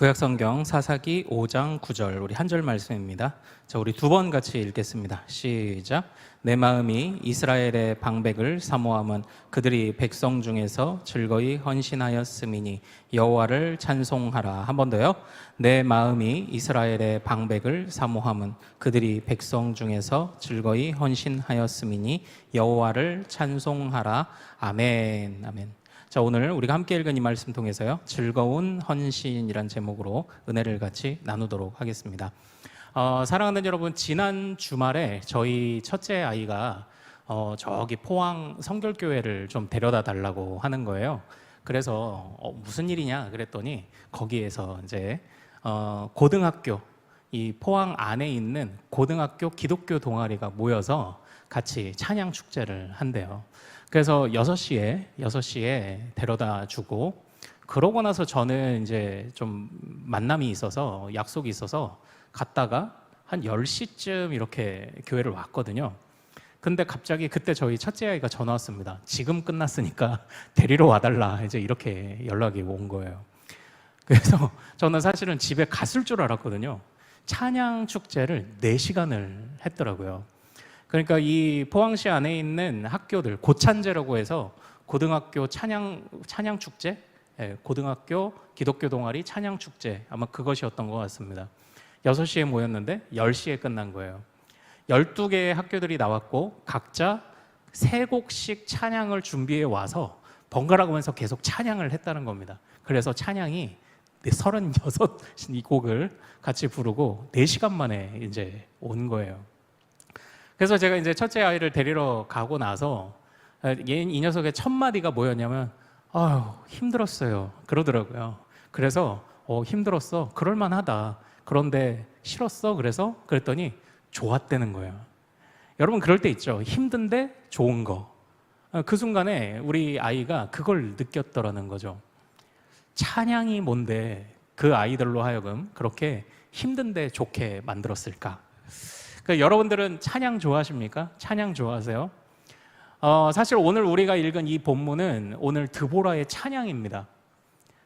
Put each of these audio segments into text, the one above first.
구약성경 사사기 5장 9절 우리 한 절 말씀입니다. 자, 우리 두 번 같이 읽겠습니다. 시작. 내 마음이 이스라엘의 방백을 사모함은 그들이 백성 중에서 즐거이 헌신하였음이니 여호와를 찬송하라. 한 번 더요. 내 마음이 이스라엘의 방백을 사모함은 그들이 백성 중에서 즐거이 헌신하였음이니 여호와를 찬송하라. 아멘. 아멘. 자, 오늘 우리가 함께 읽은 이 말씀 통해서요, 즐거운 헌신이란 제목으로 은혜를 같이 나누도록 하겠습니다. 사랑하는 여러분, 지난 주말에 저희 첫째 아이가 저기 포항 성결교회를 좀 데려다 달라고 하는 거예요. 그래서 무슨 일이냐 그랬더니 거기에서 이제 고등학교, 이 포항 안에 있는 고등학교 기독교 동아리가 모여서 같이 찬양 축제를 한대요. 그래서 6시에 데려다 주고, 그러고 나서 저는 이제 좀 만남이 있어서, 약속이 있어서 갔다가 한 10시쯤 이렇게 교회를 왔거든요. 근데 갑자기 그때 저희 첫째 아이가 전화 왔습니다. 지금 끝났으니까 데리러 와달라, 이제 이렇게 연락이 온 거예요. 그래서 저는 사실은 집에 갔을 줄 알았거든요. 찬양 축제를 4시간을 했더라고요. 그러니까 이 포항시 안에 있는 학교들, 고찬제라고 해서 고등학교 찬양 축제, 고등학교 기독교 동아리 찬양 축제, 아마 그것이었던 것 같습니다. 6시에 모였는데 10시에 끝난 거예요. 12개의 학교들이 나왔고 각자 3곡씩 찬양을 준비해 와서 번갈아 가면서 계속 찬양을 했다는 겁니다. 그래서 찬양이 36곡을 같이 부르고 4시간 만에 이제 온 거예요. 그래서 제가 이제 첫째 아이를 데리러 가고 나서 이 녀석의 첫 마디가 뭐였냐면 아유, 힘들었어요 그러더라고요. 그래서 힘들었어, 그럴만하다, 그런데 싫었어, 그랬더니 좋았다는 거예요. 여러분, 그럴 때 있죠, 힘든데 좋은 거. 그 순간에 우리 아이가 그걸 느꼈더라는 거죠. 찬양이 뭔데 그 아이들로 하여금 그렇게 힘든데 좋게 만들었을까? 그러니까 여러분들은 찬양 좋아하십니까? 찬양 좋아하세요? 사실 오늘 우리가 읽은 이 본문은 오늘 드보라의 찬양입니다.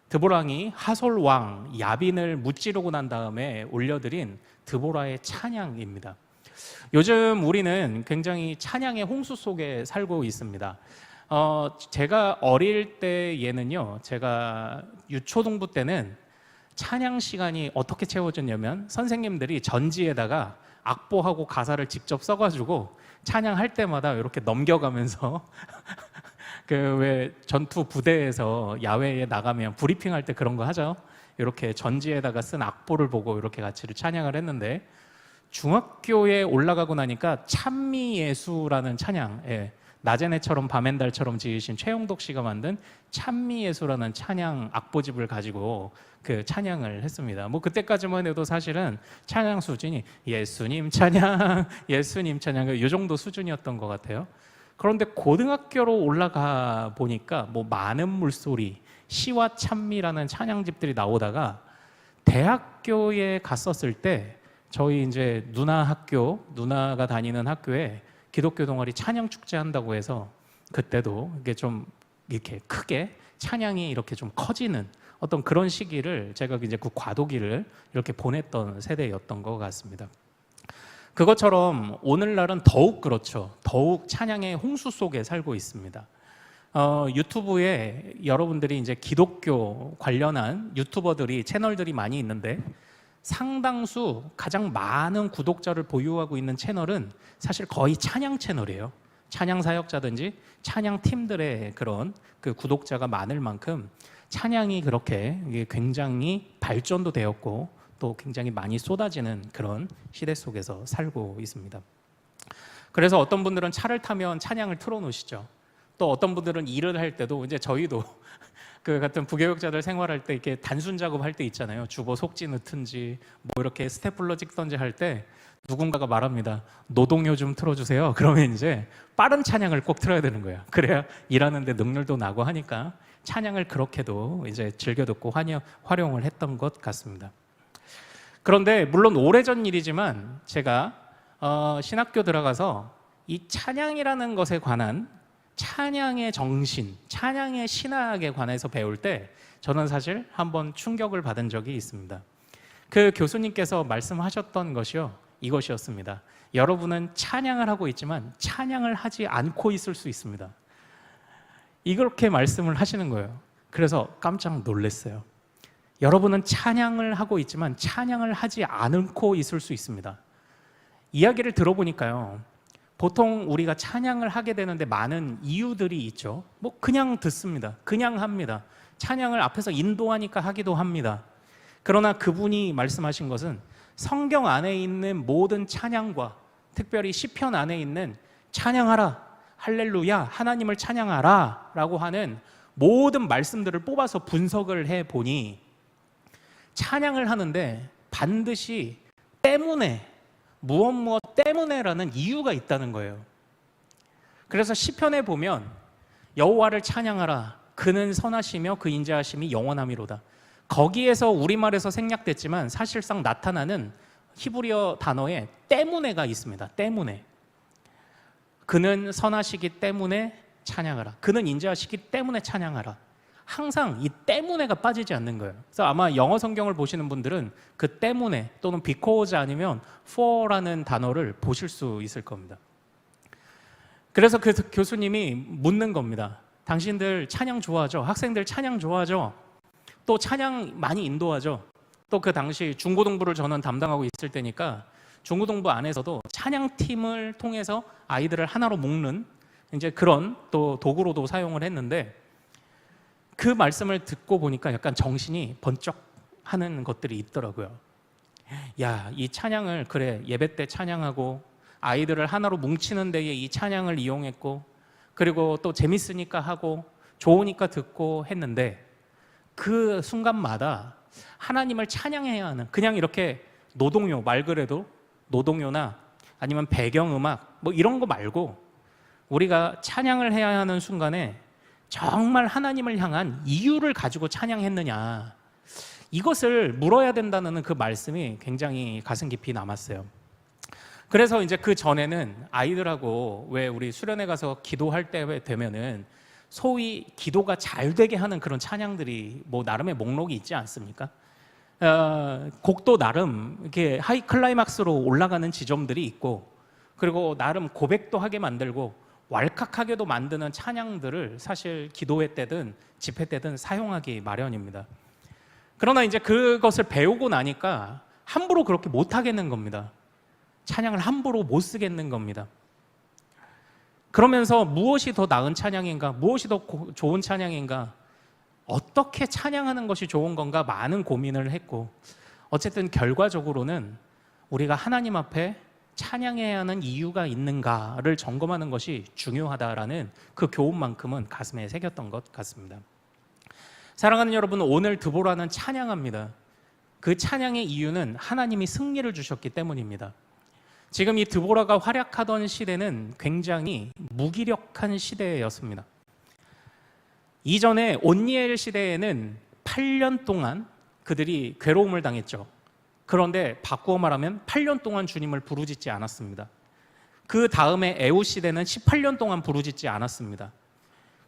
드보랑이 하솔 왕 야빈을 무찌르고 난 다음에 올려드린 드보라의 찬양입니다. 요즘 우리는 굉장히 찬양의 홍수 속에 살고 있습니다. 제가 어릴 때에는요, 제가 유초동부 때는 찬양 시간이 어떻게 채워졌냐면 선생님들이 전지에다가 악보하고 가사를 직접 써가지고 찬양할 때마다 이렇게 넘겨가면서 그 왜 전투 부대에서 야외에 나가면 브리핑할 때 그런 거 하죠. 이렇게 전지에다가 쓴 악보를 보고 이렇게 같이 찬양을 했는데, 중학교에 올라가고 나니까 찬미예수라는 찬양, 나제네처럼 밤앤달처럼 지으신 최용덕 씨가 만든 찬미예수라는 찬양 악보집을 가지고 그 찬양을 했습니다. 뭐 그때까지만 해도 사실은 찬양 수준이 예수님 찬양, 예수님 찬양, 이 정도 수준이었던 것 같아요. 그런데 고등학교로 올라가 보니까 뭐 많은 물소리, 시와 찬미라는 찬양집들이 나오다가 대학교에 갔었을 때 저희 이제 누나가 다니는 학교에 기독교 동아리 찬양 축제 한다고 해서 그때도 이게 좀 이렇게 크게 찬양이 이렇게 좀 커지는 어떤 그런 시기를 제가 이제 그 과도기를 이렇게 보냈던 세대였던 것 같습니다. 그것처럼 오늘날은 더욱 그렇죠. 더욱 찬양의 홍수 속에 살고 있습니다. 유튜브에 여러분들이 이제 기독교 관련한 유튜버들이 채널들이 많이 있는데, 상당수 가장 많은 구독자를 보유하고 있는 채널은 사실 거의 찬양 채널이에요. 찬양 사역자든지 찬양 팀들의 그런 그 구독자가 많을 만큼 찬양이 그렇게 굉장히 발전도 되었고 또 굉장히 많이 쏟아지는 그런 시대 속에서 살고 있습니다. 그래서 어떤 분들은 차를 타면 찬양을 틀어놓으시죠. 또 어떤 분들은 일을 할 때도, 이제 저희도 그 같은 부교육자들 생활할 때 이렇게 단순 작업할 때 있잖아요. 주보 속지 넣든지 뭐 이렇게 스테플러 찍든지 할 때 누군가가 말합니다. 노동요 좀 틀어주세요. 그러면 이제 빠른 찬양을 꼭 틀어야 되는 거예요. 그래야 일하는데 능률도 나고 하니까 찬양을 그렇게도 이제 즐겨 듣고 활용을 했던 것 같습니다. 그런데 물론 오래전 일이지만 제가 신학교 들어가서 이 찬양이라는 것에 관한 찬양의 정신, 찬양의 신학에 관해서 배울 때 저는 사실 한번 충격을 받은 적이 있습니다. 그 교수님께서 말씀하셨던 것이요, 이것이었습니다. 여러분은 찬양을 하고 있지만 찬양을 하지 않고 있을 수 있습니다. 이렇게 말씀을 하시는 거예요. 그래서 깜짝 놀랐어요. 여러분은 찬양을 하고 있지만 찬양을 하지 않고 있을 수 있습니다. 이야기를 들어보니까요, 보통 우리가 찬양을 하게 되는데 많은 이유들이 있죠. 뭐 그냥 듣습니다. 그냥 합니다. 찬양을 앞에서 인도하니까 하기도 합니다. 그러나 그분이 말씀하신 것은 성경 안에 있는 모든 찬양과 특별히 시편 안에 있는 찬양하라, 할렐루야, 하나님을 찬양하라 라고 하는 모든 말씀들을 뽑아서 분석을 해보니 찬양을 하는데 반드시 때문에, 무엇 때문에라는 이유가 있다는 거예요. 그래서 시편에 보면 여호와를 찬양하라, 그는 선하시며 그 인자하심이 영원함이로다. 거기에서 우리말에서 생략됐지만 사실상 나타나는 히브리어 단어에 때문에가 있습니다. 때문에. 그는 선하시기 때문에 찬양하라. 그는 인자하시기 때문에 찬양하라. 항상 이 때문에가 빠지지 않는 거예요. 그래서 아마 영어 성경을 보시는 분들은 그 때문에 또는 because 아니면 for라는 단어를 보실 수 있을 겁니다. 그래서 그 교수님이 묻는 겁니다. 당신들 찬양 좋아하죠? 학생들 찬양 좋아하죠? 또 찬양 많이 인도하죠? 또 그 당시 중고등부를 저는 담당하고 있을 때니까 중고등부 안에서도 찬양팀을 통해서 아이들을 하나로 묶는 이제 그런 또 도구로도 사용을 했는데, 그 말씀을 듣고 보니까 약간 정신이 번쩍 하는 것들이 있더라고요. 야, 이 찬양을 그래 예배 때 찬양하고 아이들을 하나로 뭉치는 데에 이 찬양을 이용했고, 그리고 또 재밌으니까 하고 좋으니까 듣고 했는데, 그 순간마다 하나님을 찬양해야 하는, 그냥 이렇게 노동요, 말 그대로 노동요나 아니면 배경음악 뭐 이런 거 말고 우리가 찬양을 해야 하는 순간에 정말 하나님을 향한 이유를 가지고 찬양했느냐, 이것을 물어야 된다는 그 말씀이 굉장히 가슴 깊이 남았어요. 그래서 이제 그 전에는 아이들하고 왜 우리 수련회 가서 기도할 때 되면은 소위 기도가 잘 되게 하는 그런 찬양들이 뭐 나름의 목록이 있지 않습니까? 곡도 나름 이렇게 하이 클라이막스로 올라가는 지점들이 있고, 그리고 나름 고백도 하게 만들고 왈칵하게도 만드는 찬양들을 사실 기도회 때든 집회 때든 사용하기 마련입니다. 그러나 이제 그것을 배우고 나니까 함부로 그렇게 못 하겠는 겁니다. 찬양을 함부로 못 쓰겠는 겁니다. 그러면서 무엇이 더 나은 찬양인가, 무엇이 더 좋은 찬양인가, 어떻게 찬양하는 것이 좋은 건가 많은 고민을 했고, 어쨌든 결과적으로는 우리가 하나님 앞에 찬양해야 하는 이유가 있는가를 점검하는 것이 중요하다라는 그 교훈만큼은 가슴에 새겼던 것 같습니다. 사랑하는 여러분, 오늘 드보라는 찬양합니다. 그 찬양의 이유는 하나님이 승리를 주셨기 때문입니다. 지금 이 드보라가 활약하던 시대는 굉장히 무기력한 시대였습니다. 이전에 온니엘 시대에는 8년 동안 그들이 괴로움을 당했죠. 그런데 바꾸어 말하면 8년 동안 주님을 부르짖지 않았습니다. 그 다음에 에우 시대는 18년 동안 부르짖지 않았습니다.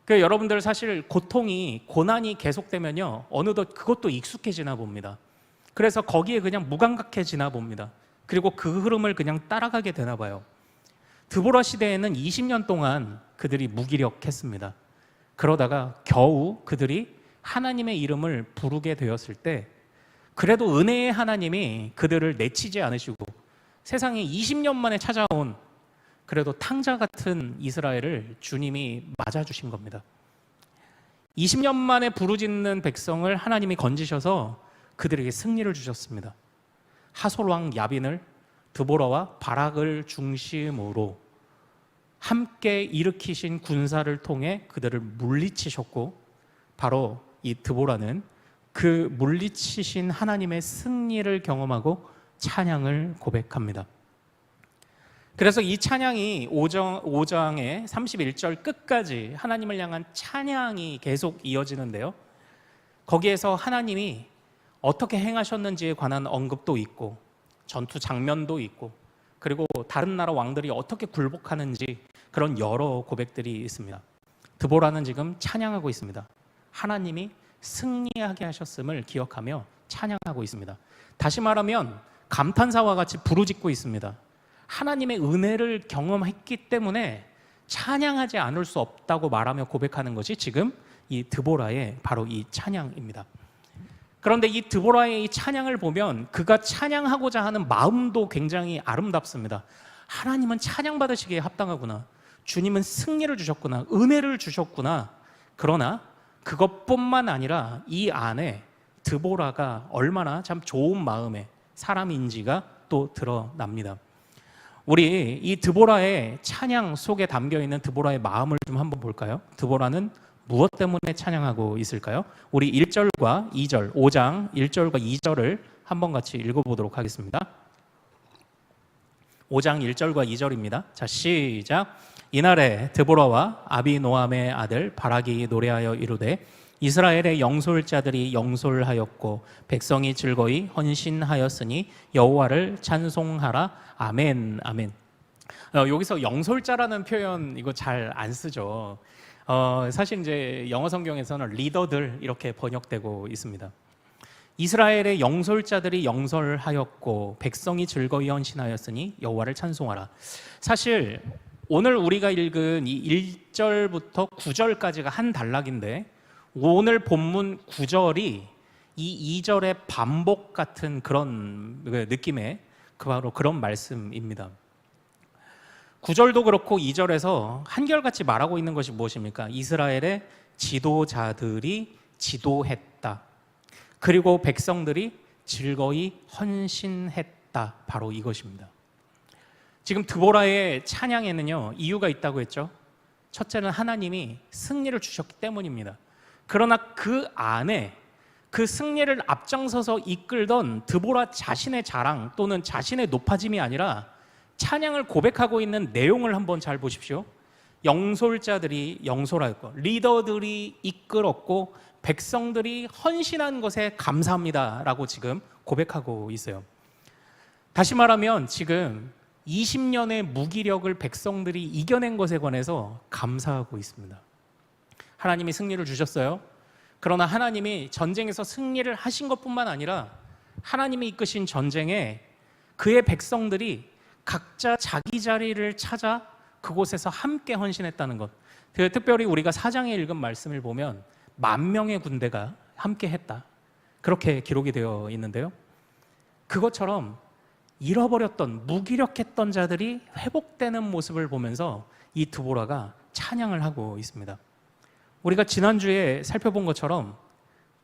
그러니까 여러분들 사실 고통이, 고난이 계속되면요, 어느덧 그것도 익숙해지나 봅니다. 그래서 거기에 그냥 무감각해지나 봅니다. 그리고 그 흐름을 그냥 따라가게 되나 봐요. 드보라 시대에는 20년 동안 그들이 무기력했습니다. 그러다가 겨우 그들이 하나님의 이름을 부르게 되었을 때, 그래도 은혜의 하나님이 그들을 내치지 않으시고 세상에 20년 만에 찾아온 그래도 탕자 같은 이스라엘을 주님이 맞아주신 겁니다. 20년 만에 부르짖는 백성을 하나님이 건지셔서 그들에게 승리를 주셨습니다. 하솔왕 야빈을 드보라와 바락을 중심으로 함께 일으키신 군사를 통해 그들을 물리치셨고, 바로 이 드보라는 그 물리치신 하나님의 승리를 경험하고 찬양을 고백합니다. 그래서 이 찬양이 5장의 31절 끝까지 하나님을 향한 찬양이 계속 이어지는데요, 거기에서 하나님이 어떻게 행하셨는지에 관한 언급도 있고 전투 장면도 있고, 그리고 다른 나라 왕들이 어떻게 굴복하는지, 그런 여러 고백들이 있습니다. 드보라는 지금 찬양하고 있습니다. 하나님이 승리하게 하셨음을 기억하며 찬양하고 있습니다. 다시 말하면 감탄사와 같이 부르짖고 있습니다. 하나님의 은혜를 경험했기 때문에 찬양하지 않을 수 없다고 말하며 고백하는 것이 지금 이 드보라의 바로 이 찬양입니다. 그런데 이 드보라의 이 찬양을 보면 그가 찬양하고자 하는 마음도 굉장히 아름답습니다. 하나님은 찬양받으시기에 합당하구나. 주님은 승리를 주셨구나. 은혜를 주셨구나. 그러나 그것뿐만 아니라 이 안에 드보라가 얼마나 참 좋은 마음의 사람인지가 또 드러납니다. 우리 이 드보라의 찬양 속에 담겨있는 드보라의 마음을 좀 한번 볼까요? 드보라는 무엇 때문에 찬양하고 있을까요? 우리 1절과 2절, 5장 1절과 2절을 한번 같이 읽어보도록 하겠습니다. 5장 1절과 2절입니다. 자, 시작. 이날에 드보라와 아비노함의 아들 바락이 노래하여 이르되 이스라엘의 영솔자들이 영솔하였고 백성이 즐거이 헌신하였으니 여호와를 찬송하라. 아멘, 아멘. 여기서 영솔자라는 표현 이거 잘 안 쓰죠. 사실 이제 영어 성경에서는 리더들 이렇게 번역되고 있습니다. 이스라엘의 영솔자들이 영솔하였고 백성이 즐거이 헌신하였으니 여호와를 찬송하라. 사실 오늘 우리가 읽은 이 1절부터 9절까지가 한 단락인데 오늘 본문 9절이 이 2절의 반복 같은 그런 느낌의 바로 그런 말씀입니다. 9절도 그렇고 2절에서 한결같이 말하고 있는 것이 무엇입니까? 이스라엘의 지도자들이 지도했다. 그리고 백성들이 즐거이 헌신했다. 바로 이것입니다. 지금 드보라의 찬양에는요 이유가 있다고 했죠. 첫째는 하나님이 승리를 주셨기 때문입니다. 그러나 그 안에 그 승리를 앞장서서 이끌던 드보라 자신의 자랑 또는 자신의 높아짐이 아니라 찬양을 고백하고 있는 내용을 한번 잘 보십시오. 영솔자들이 영솔하였고 리더들이 이끌었고 백성들이 헌신한 것에 감사합니다 라고 지금 고백하고 있어요. 다시 말하면 지금 20년의 무기력을 백성들이 이겨낸 것에 관해서 감사하고 있습니다. 하나님이 승리를 주셨어요. 그러나 하나님이 전쟁에서 승리를 하신 것뿐만 아니라 하나님이 이끄신 전쟁에 그의 백성들이 각자 자기 자리를 찾아 그곳에서 함께 헌신했다는 것. 특별히 우리가 4장에 읽은 말씀을 보면 10,000명의 군대가 함께 했다. 그렇게 기록이 되어 있는데요. 그것처럼 잃어버렸던 무기력했던 자들이 회복되는 모습을 보면서 이 드보라가 찬양을 하고 있습니다. 우리가 지난주에 살펴본 것처럼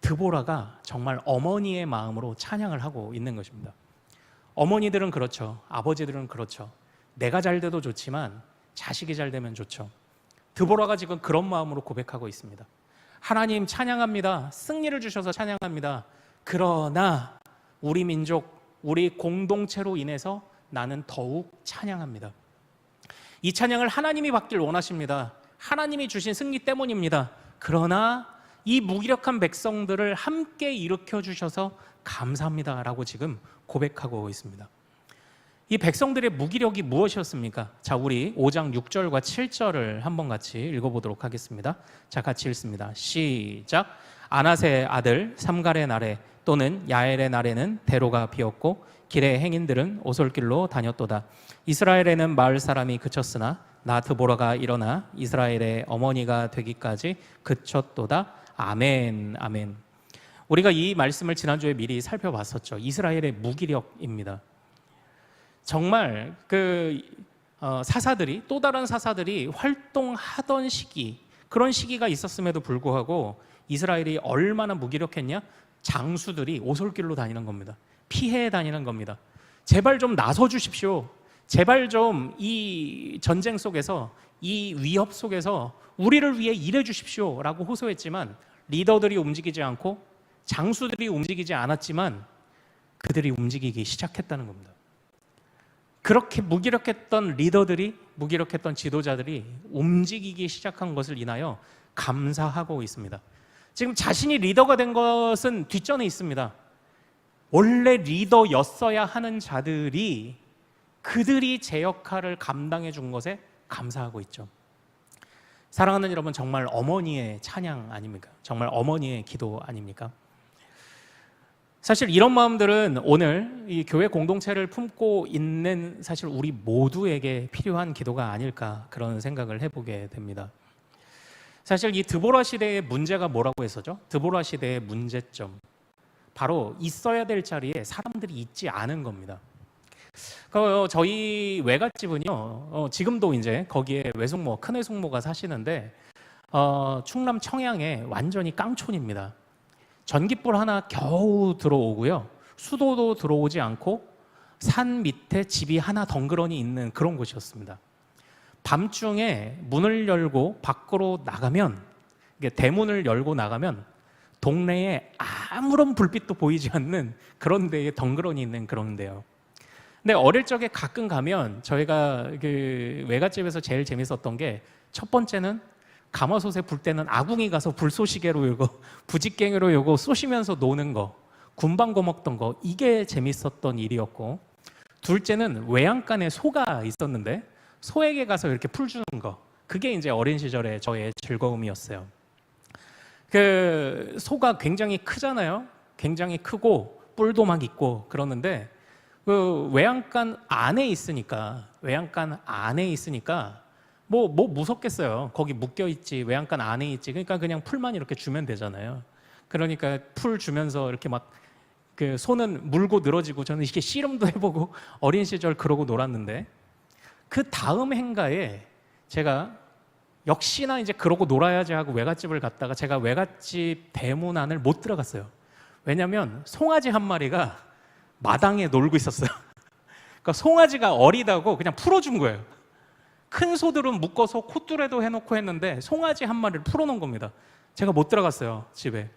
드보라가 정말 어머니의 마음으로 찬양을 하고 있는 것입니다. 어머니들은 그렇죠. 아버지들은 그렇죠. 내가 잘 돼도 좋지만 자식이 잘 되면 좋죠. 드보라가 지금 그런 마음으로 고백하고 있습니다. 하나님 찬양합니다. 승리를 주셔서 찬양합니다. 그러나 우리 민족, 우리 공동체로 인해서 나는 더욱 찬양합니다. 이 찬양을 하나님이 받길 원하십니다. 하나님이 주신 승리 때문입니다. 그러나 이 무기력한 백성들을 함께 일으켜 주셔서 감사합니다 라고 지금 고백하고 있습니다. 이 백성들의 무기력이 무엇이었습니까? 자, 우리 5장 6절과 7절을 한번 같이 읽어보도록 하겠습니다. 자, 같이 읽습니다. 시작. 아낫의 아들 삼갈의 날에 또는 야엘의 날에는 대로가 비었고 길의 행인들은 오솔길로 다녔도다. 이스라엘에는 마을 사람이 그쳤으나 나 드보라가 일어나 이스라엘의 어머니가 되기까지 그쳤도다. 아멘, 아멘. 우리가 이 말씀을 지난주에 미리 살펴봤었죠. 이스라엘의 무기력입니다. 정말 사사들이 또 다른 사사들이 활동하던 시기, 그런 시기가 있었음에도 불구하고 이스라엘이 얼마나 무기력했냐? 장수들이 오솔길로 다니는 겁니다. 피해 다니는 겁니다. 제발 좀 나서 주십시오. 제발 좀 이 전쟁 속에서, 이 위협 속에서 우리를 위해 일해 주십시오 라고 호소했지만 리더들이 움직이지 않고 장수들이 움직이지 않았지만 그들이 움직이기 시작했다는 겁니다. 그렇게 무기력했던 리더들이, 무기력했던 지도자들이 움직이기 시작한 것을 인하여 감사하고 있습니다. 지금 자신이 리더가 된 것은 뒷전에 있습니다. 원래 리더였어야 하는 자들이 그들이 제 역할을 감당해 준 것에 감사하고 있죠. 사랑하는 여러분, 정말 어머니의 찬양 아닙니까? 정말 어머니의 기도 아닙니까? 사실 이런 마음들은 오늘 이 교회 공동체를 품고 있는 사실 우리 모두에게 필요한 기도가 아닐까, 그런 생각을 해보게 됩니다. 사실 이 드보라 시대의 문제가 뭐라고 했었죠? 드보라 시대의 문제점, 바로 있어야 될 자리에 사람들이 있지 않은 겁니다. 저희 외갓집은요, 지금도 이제 거기에 외숙모, 큰 외숙모가 사시는데 충남 청양에 완전히 깡촌입니다. 전깃불 하나 겨우 들어오고요, 수도도 들어오지 않고 산 밑에 집이 하나 덩그러니 있는 그런 곳이었습니다. 밤중에 문을 열고 밖으로 나가면, 이게 대문을 열고 나가면 동네에 아무런 불빛도 보이지 않는 그런 데에 덩그러니 있는 그런 데요. 근데 어릴 적에 가끔 가면 저희가 그 외갓집에서 제일 재밌었던 게, 첫 번째는 가마솥에 불 때는 아궁이 가서 불쏘시개로 요거 부직갱이로 요거 쏘시면서 노는 거, 군방고 먹던 거, 이게 재밌었던 일이었고, 둘째는 외양간에 소가 있었는데 소에게 가서 이렇게 풀 주는 거, 그게 이제 어린 시절의 저의 즐거움이었어요. 그 소가 굉장히 크잖아요. 굉장히 크고 뿔도 막 있고 그러는데, 그 외양간 안에 있으니까 뭐 무섭겠어요. 거기 묶여 있지, 외양간 안에 있지. 그러니까 그냥 풀만 이렇게 주면 되잖아요. 그러니까 풀 주면서 이렇게 막 그 소는 물고 늘어지고, 저는 이렇게 씨름도 해보고 어린 시절 그러고 놀았는데, 그 다음 행가에 제가 역시나 이제 그러고 놀아야지 하고 외갓집을 갔다가 제가 외갓집 대문 안을 못 들어갔어요. 왜냐하면 송아지 한 마리가 마당에 놀고 있었어요. 그러니까 송아지가 어리다고 그냥 풀어준 거예요. 큰 소들은 묶어서 콧뚜레도 해놓고 했는데 송아지 한 마리를 풀어놓은 겁니다. 제가 못 들어갔어요, 집에.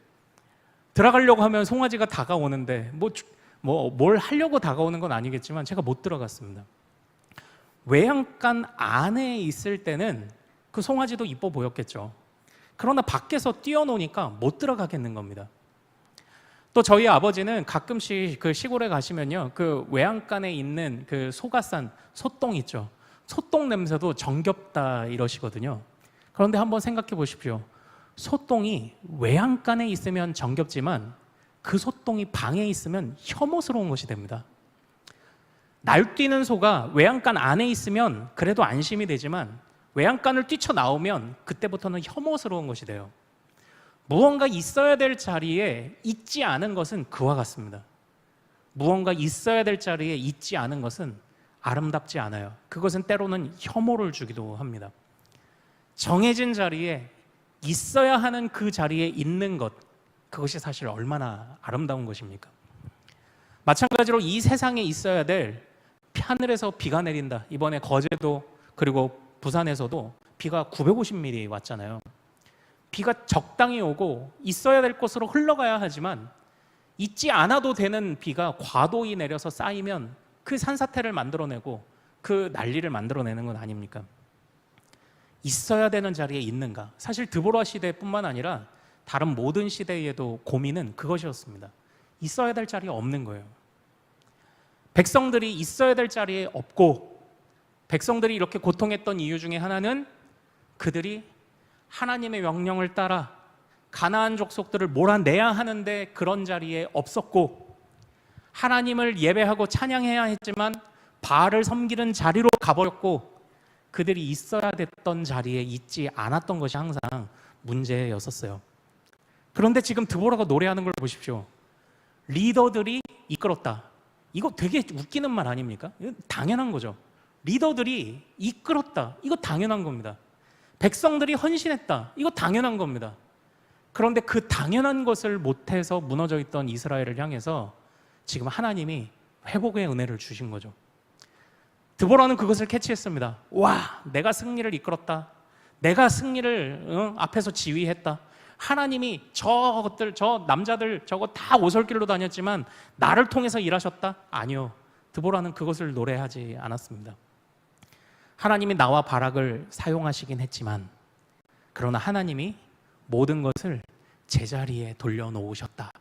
들어가려고 하면 송아지가 다가오는데 뭘 하려고 다가오는 건 아니겠지만 제가 못 들어갔습니다. 외양간 안에 있을 때는 그 송아지도 이뻐 보였겠죠. 그러나 밖에서 뛰어노니까 못 들어가겠는 겁니다. 또 저희 아버지는 가끔씩 그 시골에 가시면요, 그 외양간에 있는 그 소가 싼 소똥 있죠. 소똥 냄새도 정겹다 이러시거든요. 그런데 한번 생각해 보십시오. 소똥이 외양간에 있으면 정겹지만 그 소똥이 방에 있으면 혐오스러운 것이 됩니다. 날뛰는 소가 외양간 안에 있으면 그래도 안심이 되지만 외양간을 뛰쳐나오면 그때부터는 혐오스러운 것이 돼요. 무언가 있어야 될 자리에 있지 않은 것은 그와 같습니다. 무언가 있어야 될 자리에 있지 않은 것은 아름답지 않아요. 그것은 때로는 혐오를 주기도 합니다. 정해진 자리에 있어야 하는 그 자리에 있는 것, 그것이 사실 얼마나 아름다운 것입니까? 마찬가지로 이 세상에 있어야 될, 하늘에서 비가 내린다. 이번에 거제도 그리고 부산에서도 비가 950mm 왔잖아요. 비가 적당히 오고 있어야 될 곳으로 흘러가야 하지만 있지 않아도 되는 비가 과도히 내려서 쌓이면 그 산사태를 만들어내고 그 난리를 만들어내는 건 아닙니까? 있어야 되는 자리에 있는가? 사실 드보라 시대뿐만 아니라 다른 모든 시대에도 고민은 그것이었습니다. 있어야 될 자리에 없는 거예요. 백성들이 있어야 될 자리에 없고, 백성들이 이렇게 고통했던 이유 중에 하나는 그들이 하나님의 명령을 따라 가나안 족속들을 몰아내야 하는데 그런 자리에 없었고, 하나님을 예배하고 찬양해야 했지만 바알을 섬기는 자리로 가버렸고, 그들이 있어야 됐던 자리에 있지 않았던 것이 항상 문제였었어요. 그런데 지금 드보라가 노래하는 걸 보십시오. 리더들이 이끌었다. 이거 되게 웃기는 말 아닙니까? 당연한 거죠. 리더들이 이끌었다. 이거 당연한 겁니다. 백성들이 헌신했다. 이거 당연한 겁니다. 그런데 그 당연한 것을 못해서 무너져 있던 이스라엘을 향해서 지금 하나님이 회복의 은혜를 주신 거죠. 드보라는 그것을 캐치했습니다. 와, 내가 승리를 이끌었다. 내가 승리를 앞에서 지휘했다. 하나님이 저 남자들 저거 다 오솔길로 다녔지만 나를 통해서 일하셨다? 아니요. 드보라는 그것을 노래하지 않았습니다. 하나님이 나와 바락을 사용하시긴 했지만, 그러나 하나님이 모든 것을 제자리에 돌려놓으셨다.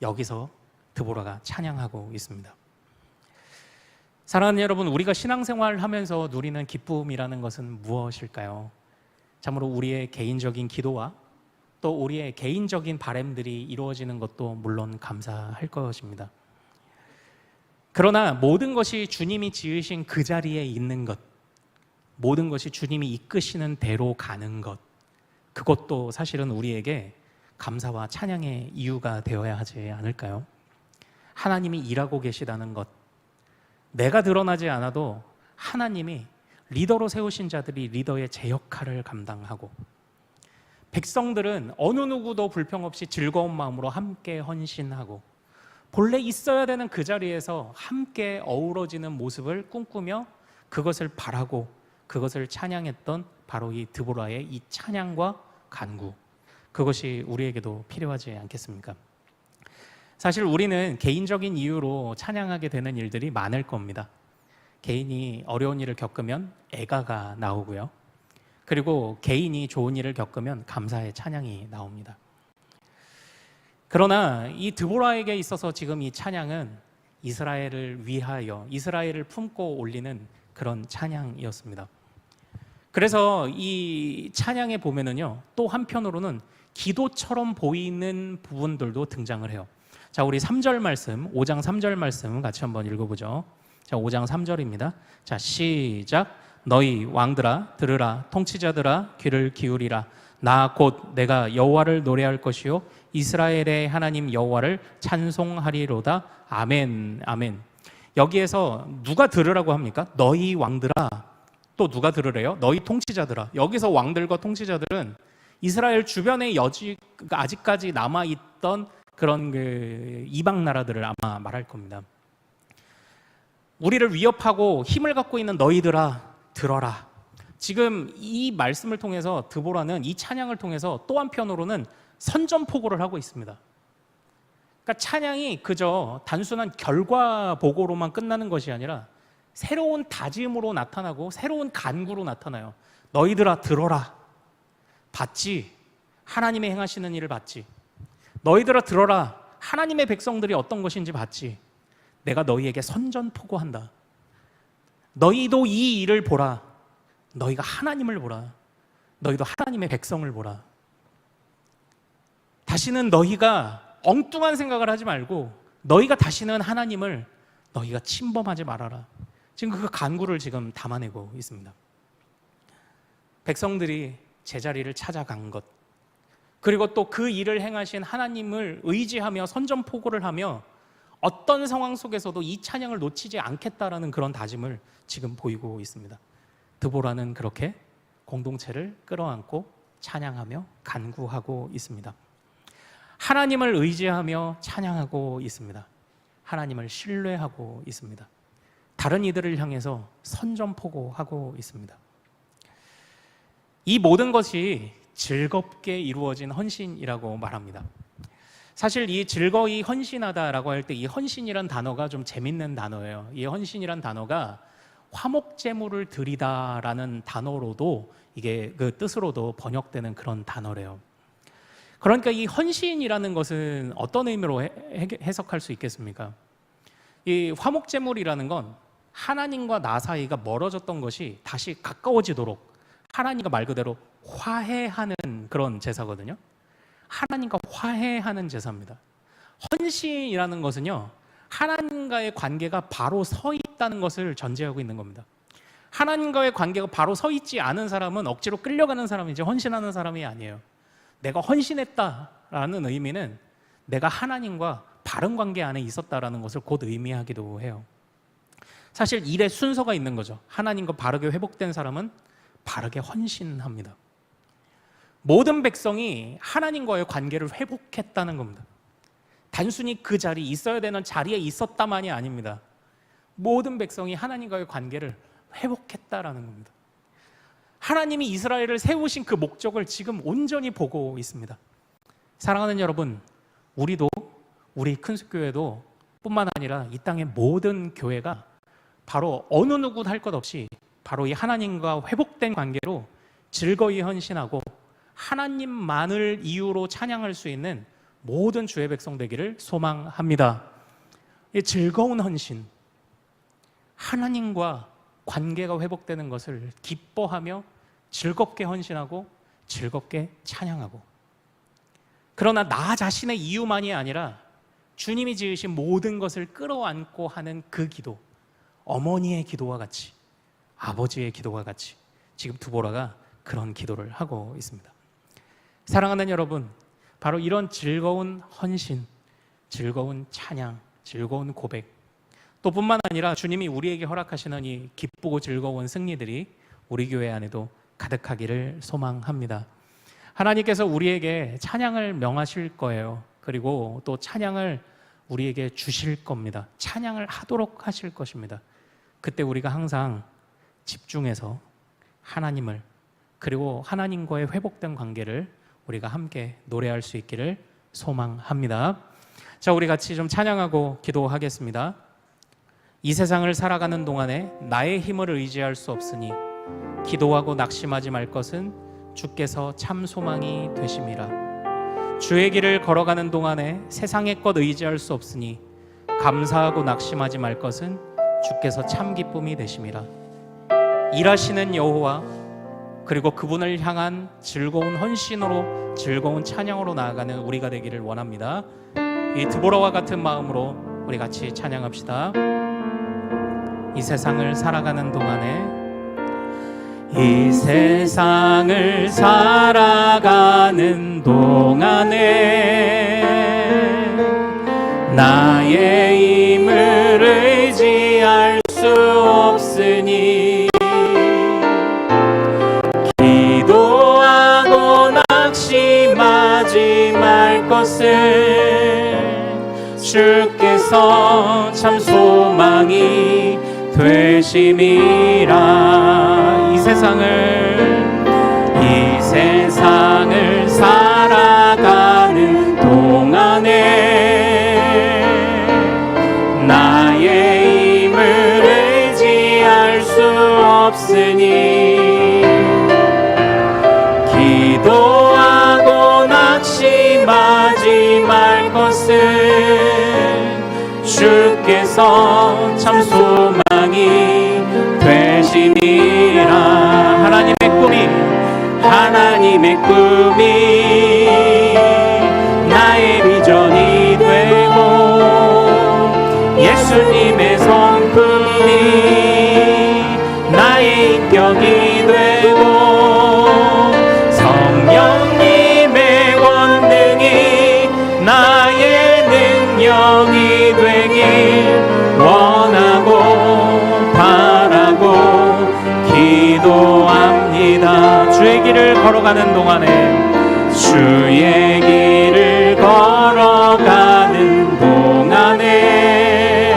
여기서 드보라가 찬양하고 있습니다. 사랑하는 여러분, 우리가 신앙생활을 하면서 누리는 기쁨이라는 것은 무엇일까요? 참으로 우리의 개인적인 기도와 또 우리의 개인적인 바람들이 이루어지는 것도 물론 감사할 것입니다. 그러나 모든 것이 주님이 지으신 그 자리에 있는 것, 모든 것이 주님이 이끄시는 대로 가는 것, 그것도 사실은 우리에게 감사와 찬양의 이유가 되어야 하지 않을까요? 하나님이 일하고 계시다는 것, 내가 드러나지 않아도 하나님이 리더로 세우신 자들이 리더의 제 역할을 감당하고, 백성들은 어느 누구도 불평 없이 즐거운 마음으로 함께 헌신하고 본래 있어야 되는 그 자리에서 함께 어우러지는 모습을 꿈꾸며 그것을 바라고 그것을 찬양했던 바로 이 드보라의 이 찬양과 간구, 그것이 우리에게도 필요하지 않겠습니까? 사실 우리는 개인적인 이유로 찬양하게 되는 일들이 많을 겁니다. 개인이 어려운 일을 겪으면 애가가 나오고요. 그리고 개인이 좋은 일을 겪으면 감사의 찬양이 나옵니다. 그러나 이 드보라에게 있어서 지금 이 찬양은 이스라엘을 위하여 이스라엘을 품고 올리는 그런 찬양이었습니다. 그래서 이 찬양에 보면은요, 또 한편으로는 기도처럼 보이는 부분들도 등장을 해요. 자, 우리 3절 말씀, 5장 3절 말씀 같이 한번 읽어보죠. 자, 5장 3절입니다. 자, 시작. 너희 왕들아 들으라, 통치자들아 귀를 기울이라. 나 곧 내가 여호와를 노래할 것이요 이스라엘의 하나님 여호와를 찬송하리로다. 아멘, 아멘. 여기에서 누가 들으라고 합니까? 너희 왕들아. 또 누가 들으래요? 너희 통치자들아. 여기서 왕들과 통치자들은 이스라엘 주변에 아직까지 남아있던 그런 그 이방 나라들을 아마 말할 겁니다. 우리를 위협하고 힘을 갖고 있는 너희들아 들어라. 지금 이 말씀을 통해서 드보라는 이 찬양을 통해서 또 한편으로는 선전포고를 하고 있습니다. 그러니까 찬양이 그저 단순한 결과 보고로만 끝나는 것이 아니라 새로운 다짐으로 나타나고 새로운 간구로 나타나요. 너희들아 들어라. 봤지? 하나님의 행하시는 일을 봤지? 너희들아 들어라. 하나님의 백성들이 어떤 것인지 봤지? 내가 너희에게 선전포고한다. 너희도 이 일을 보라. 너희가 하나님을 보라. 너희도 하나님의 백성을 보라. 다시는 너희가 엉뚱한 생각을 하지 말고 너희가 다시는 하나님을 너희가 침범하지 말아라. 지금 그 간구를 지금 담아내고 있습니다. 백성들이 제자리를 찾아간 것, 그리고 또 그 일을 행하신 하나님을 의지하며 선전포고를 하며 어떤 상황 속에서도 이 찬양을 놓치지 않겠다라는 그런 다짐을 지금 보이고 있습니다. 드보라는 그렇게 공동체를 끌어안고 찬양하며 간구하고 있습니다. 하나님을 의지하며 찬양하고 있습니다. 하나님을 신뢰하고 있습니다. 다른 이들을 향해서 선전포고하고 있습니다. 이 모든 것이 즐겁게 이루어진 헌신이라고 말합니다. 사실 이 즐거이 헌신하다라고 할 때 이 헌신이란 단어가 좀 재밌는 단어예요. 이 헌신이란 단어가 화목제물을 드리다라는 단어로도 이게 그 뜻으로도 번역되는 그런 단어래요. 그러니까 이 헌신이라는 것은 어떤 의미로 해석할 수 있겠습니까? 이 화목제물이라는 건 하나님과 나 사이가 멀어졌던 것이 다시 가까워지도록 하나님과 말 그대로 화해하는 그런 제사거든요. 하나님과 화해하는 제사입니다. 헌신이라는 것은요, 하나님과의 관계가 바로 서 있다는 것을 전제하고 있는 겁니다. 하나님과의 관계가 바로 서 있지 않은 사람은 억지로 끌려가는 사람이지 헌신하는 사람이 아니에요. 내가 헌신했다라는 의미는 내가 하나님과 바른 관계 안에 있었다라는 것을 곧 의미하기도 해요. 사실 일의 순서가 있는 거죠. 하나님과 바르게 회복된 사람은 바르게 헌신합니다. 모든 백성이 하나님과의 관계를 회복했다는 겁니다. 단순히 그 자리, 있어야 되는 자리에 있었다만이 아닙니다. 모든 백성이 하나님과의 관계를 회복했다라는 겁니다. 하나님이 이스라엘을 세우신 그 목적을 지금 온전히 보고 있습니다. 사랑하는 여러분, 우리도 우리 큰숲교회도 뿐만 아니라 이 땅의 모든 교회가 바로 어느 누구 할 것 없이 바로 이 하나님과 회복된 관계로 즐거이 헌신하고 하나님만을 이유로 찬양할 수 있는 모든 주의 백성 되기를 소망합니다. 이 즐거운 헌신, 하나님과 관계가 회복되는 것을 기뻐하며 즐겁게 헌신하고 즐겁게 찬양하고, 그러나 나 자신의 이유만이 아니라 주님이 지으신 모든 것을 끌어안고 하는 그 기도, 어머니의 기도와 같이, 아버지의 기도와 같이 지금 두보라가 그런 기도를 하고 있습니다. 사랑하는 여러분, 바로 이런 즐거운 헌신, 즐거운 찬양, 즐거운 고백, 또 뿐만 아니라 주님이 우리에게 허락하시는 이 기쁘고 즐거운 승리들이 우리 교회 안에도 가득하기를 소망합니다. 하나님께서 우리에게 찬양을 명하실 거예요. 그리고 또 찬양을 우리에게 주실 겁니다. 찬양을 하도록 하실 것입니다. 그때 우리가 항상 집중해서 하나님을, 그리고 하나님과의 회복된 관계를 우리가 함께 노래할 수 있기를 소망합니다. 자, 우리 같이 좀 찬양하고 기도하겠습니다. 이 세상을 살아가는 동안에 나의 힘을 의지할 수 없으니 기도하고 낙심하지 말 것은 주께서 참 소망이 되심이라. 주의 길을 걸어가는 동안에 세상의 것 의지할 수 없으니 감사하고 낙심하지 말 것은 주께서 참 기쁨이 되심이라. 일하시는 여호와, 그리고 그분을 향한 즐거운 헌신으로, 즐거운 찬양으로 나아가는 우리가 되기를 원합니다. 이 드보라와 같은 마음으로 우리 같이 찬양합시다. 이 세상을 살아가는 동안에, 이 세상을 살아가는 동안에 나의 힘을 의지할 수 없으니 기도하고 낙심하지 말 것을 주께서 참 소망이 되심이라. 이 세상을 살아가는 동안에 나의 힘을 의지할 수 없으니 기도하고 낙심하지 말 것을 주께서 참 소망이 되심이라. 하나님의 꿈이 나의 비전이 되고 예수님의 성품이 나의 인격이 되고 성령님의 권능이 나의 능력이 되길 원하고 바라고 기도합니다. 주의 길을 걸어가는 동안에, 주의 길을 걸어가는 동안에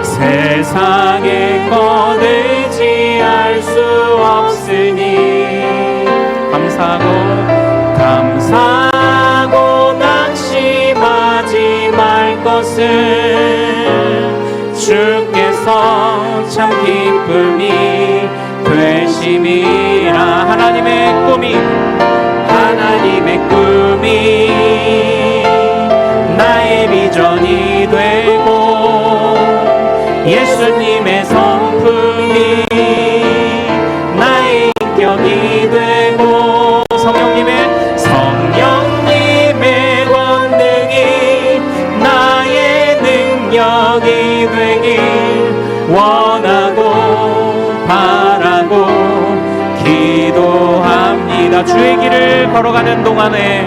세상의 것 의지할 수 없으니 감사하고 낙심하지 말 것을 주께서 참 기쁨이 되심이라. 하나님의 꿈이 나의 비전이 되고 예수님의 성품이 나의 인격이 되고 성령님의 권능이 나의 능력이 되길 원하고 바라고 기도합니다. 주의 길을 걸어가는 동안에,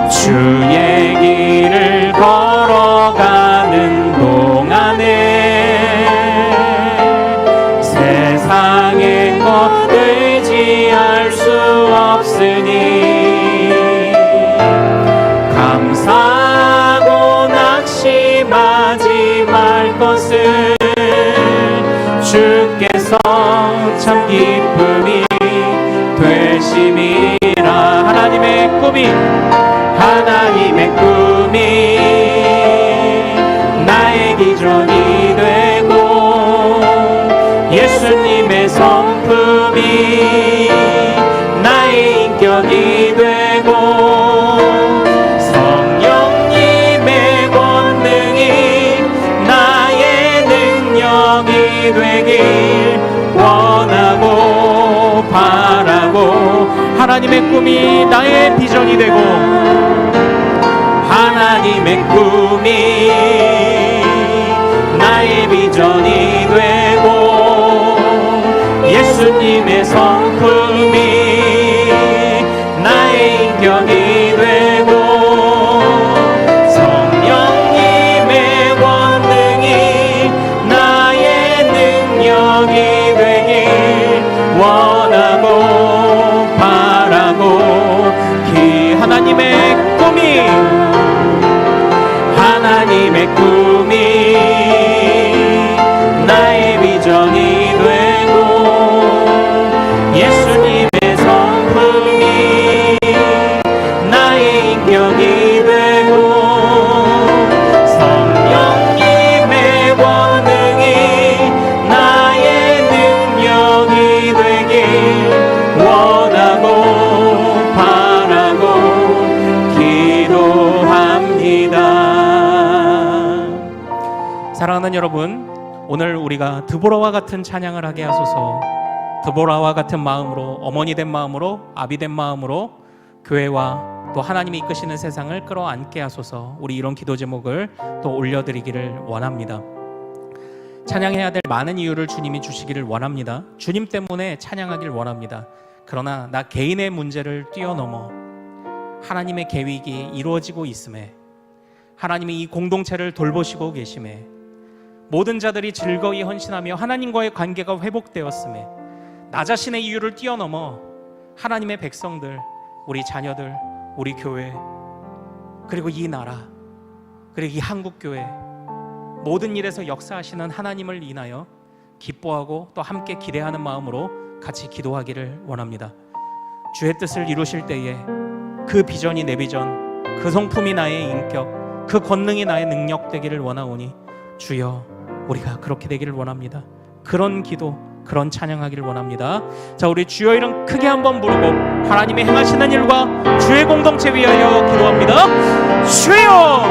주의 길을 걸어가는 동안에 세상의 것 의지할 수 없으니 감사하고 낙심하지 말 것을 주께서 참 기쁨이 되심이라. 하나님의 꿈이 나의 기전이 되고 예수님의 성품이 나의 인격이 되고 성령님의 권능이 나의 능력이 되길 원하고 하나님의 꿈이 나의 비전이 되고 하나님의 꿈이 나의 비전이 되고 예수님의 성품이 나의 인격이 되고 성령님의 권능이 나의 능력이 되길 원하고 바라고 하나님의 꿈이 나의 비전이 되고 예수님의 성품이 나의 인격이 되고 성령님의 권능이 나의 능력이 되길 원하고 바라고 기도합니다. 사랑하는 여러분, 오늘 우리가 드보라와 같은 찬양을 하게 하소서. 드보라와 같은 마음으로, 어머니 된 마음으로, 아비 된 마음으로 교회와 또 하나님이 이끄시는 세상을 끌어안게 하소서. 우리 이런 기도 제목을 또 올려드리기를 원합니다. 찬양해야 될 많은 이유를 주님이 주시기를 원합니다. 주님 때문에 찬양하길 원합니다. 그러나 나 개인의 문제를 뛰어넘어 하나님의 계획이 이루어지고 있음에, 하나님이 이 공동체를 돌보시고 계심에, 모든 자들이 즐거이 헌신하며 하나님과의 관계가 회복되었음에, 나 자신의 이유를 뛰어넘어 하나님의 백성들, 우리 자녀들, 우리 교회, 그리고 이 나라, 그리고 이 한국교회 모든 일에서 역사하시는 하나님을 인하여 기뻐하고 또 함께 기대하는 마음으로 같이 기도하기를 원합니다. 주의 뜻을 이루실 때에 그 비전이 내 비전, 그 성품이 나의 인격, 그 권능이 나의 능력 되기를 원하오니 주여, 우리가 그렇게 되기를 원합니다. 그런 기도, 그런 찬양하기를 원합니다. 자, 우리 주여 이름 크게 한번 부르고 하나님의 행하시는 일과 주의 공동체 위하여 기도합니다. 주여!